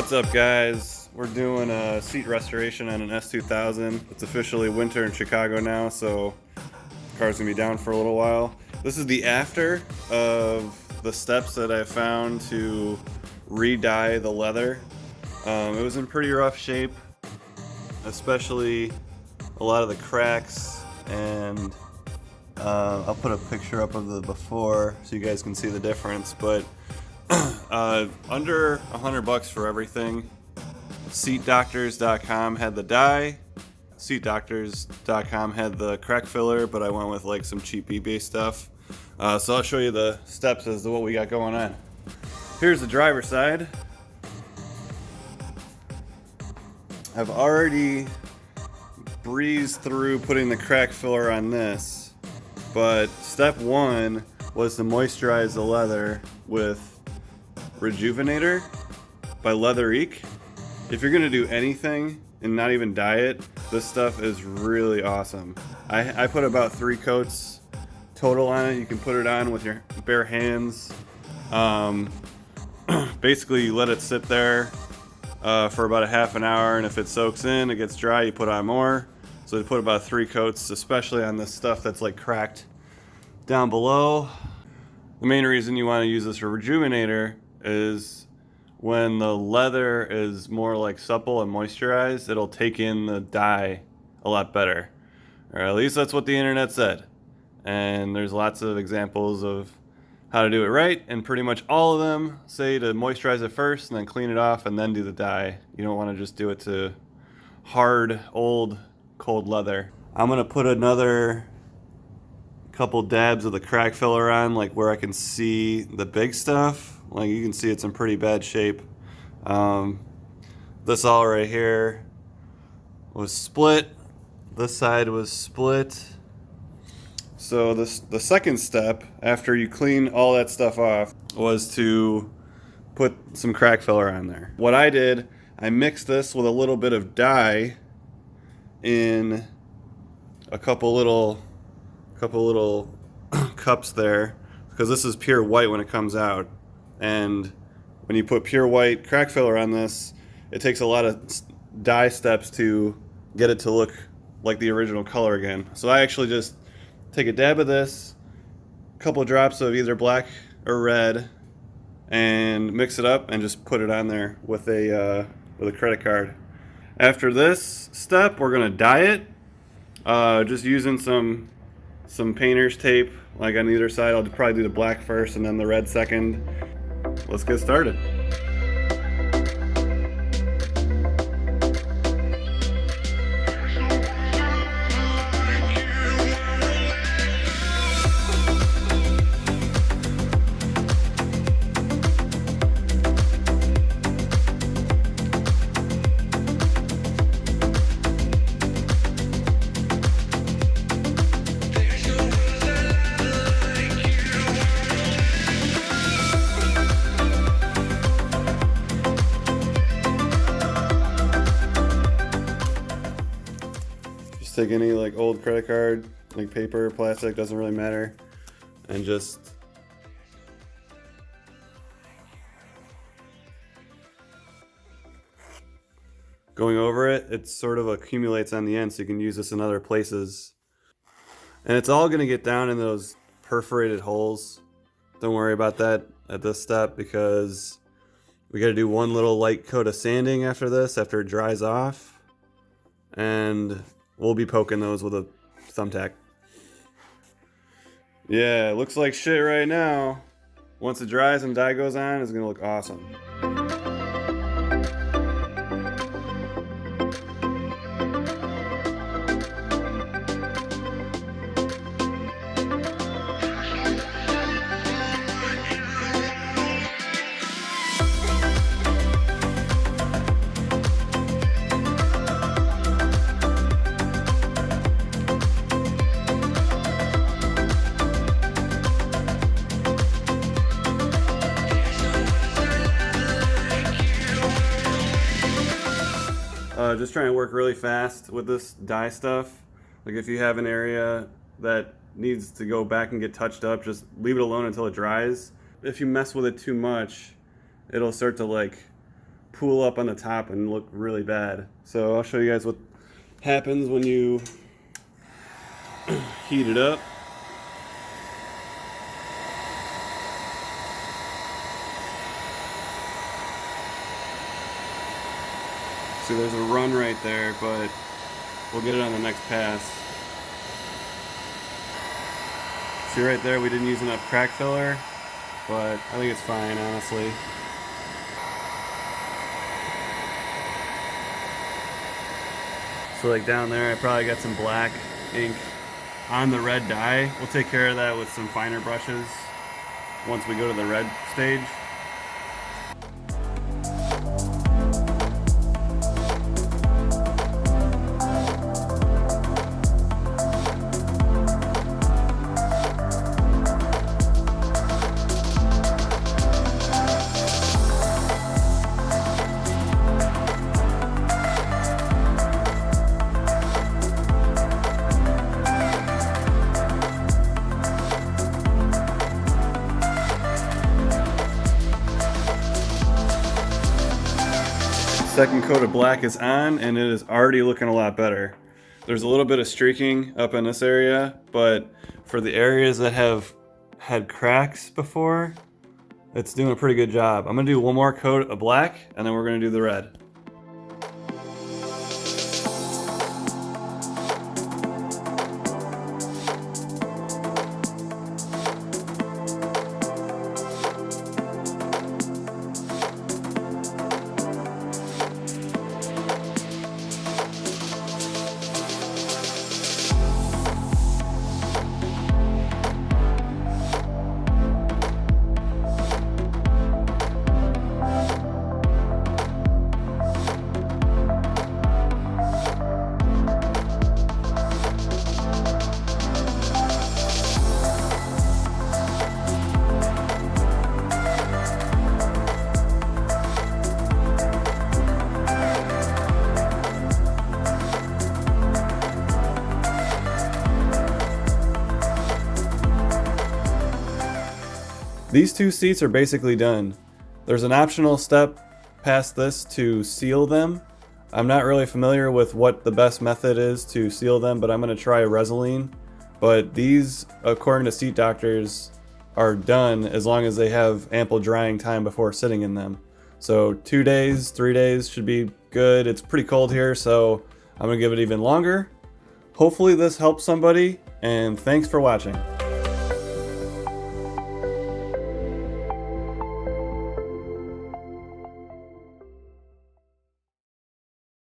What's up, guys? We're doing a seat restoration on an S2000. It's officially winter in Chicago now, so the car's gonna be down for a little while. This is the after of the steps that I found to re-dye the leather. It was in pretty rough shape, especially a lot of the cracks, and I'll put a picture up of the before so you guys can see the difference, but under $100 for everything. SeatDoctors.com had the dye. SeatDoctors.com had the crack filler, but I went with like some cheap eBay stuff. So I'll show you the steps as to what we got going on. Here's the driver's side. I've already breezed through putting the crack filler on this, but step one was to moisturize the leather with Rejuvenator by Leatherique. If you're gonna do anything and not even dye it, this stuff is really awesome. I put about 3 coats total on it. You can put it on with your bare hands. Basically, you let it sit there for about a half an hour, and if it soaks in, it gets dry, you put on more. So I put about 3 coats, especially on this stuff that's like cracked down below. The main reason you want to use this Rejuvenator is when the leather is more like supple and moisturized, it'll take in the dye a lot better. Or at least that's what the internet said. And there's lots of examples of how to do it right, and pretty much all of them say to moisturize it first and then clean it off and then do the dye. You don't want to just do it to hard, old, cold leather. I'm gonna put another couple dabs of the crack filler on, like where I can see the big stuff. Like you can see it's in pretty bad shape. This all right here was split. This side was split. So the second step after you clean all that stuff off was to put some crack filler on there. What I did, I mixed this with a little bit of dye in a couple little cups there, because this is pure white when it comes out, and when you put pure white crack filler on this, it takes a lot of dye steps to get it to look like the original color again. So I actually just take a dab of this, a couple of drops of either black or red, and mix it up and just put it on there with a credit card. After this step, we're gonna dye it, just using some painter's tape, like on either side. I'll probably do the black first and then the red second. Let's get started. Take any like old credit card, like paper, plastic, doesn't really matter, and just going over it. It sort of accumulates on the end, so you can use this in other places, and it's all gonna get down in those perforated holes. Don't worry about that at this step, because we got to do one little light coat of sanding after this, after it dries off, and we'll be poking those with a thumbtack. Yeah, it looks like shit right now. Once it dries and dye goes on, it's gonna look awesome. Just trying to work really fast with this dye stuff. Like if you have an area that needs to go back and get touched up, just leave it alone until it dries. If you mess with it too much, it'll start to like pool up on the top and look really bad. So I'll show you guys what happens when you heat it up. See, there's a run right there, but we'll get it on the next pass. See right there, we didn't use enough crack filler, but I think it's fine, honestly. So like down there, I probably got some black ink on the red dye. We'll take care of that with some finer brushes once we go to the red stage. Second coat of black is on and it is already looking a lot better. There's a little bit of streaking up in this area, but for the areas that have had cracks before, it's doing a pretty good job. I'm gonna do one more coat of black and then we're gonna do the red. These two seats are basically done. There's an optional step past this to seal them. I'm not really familiar with what the best method is to seal them, but I'm going to try Resolene. But these, according to seat doctors, are done as long as they have ample drying time before sitting in them. So 2 days, 3 days should be good. It's pretty cold here, so I'm going to give it even longer. Hopefully this helps somebody, and thanks for watching.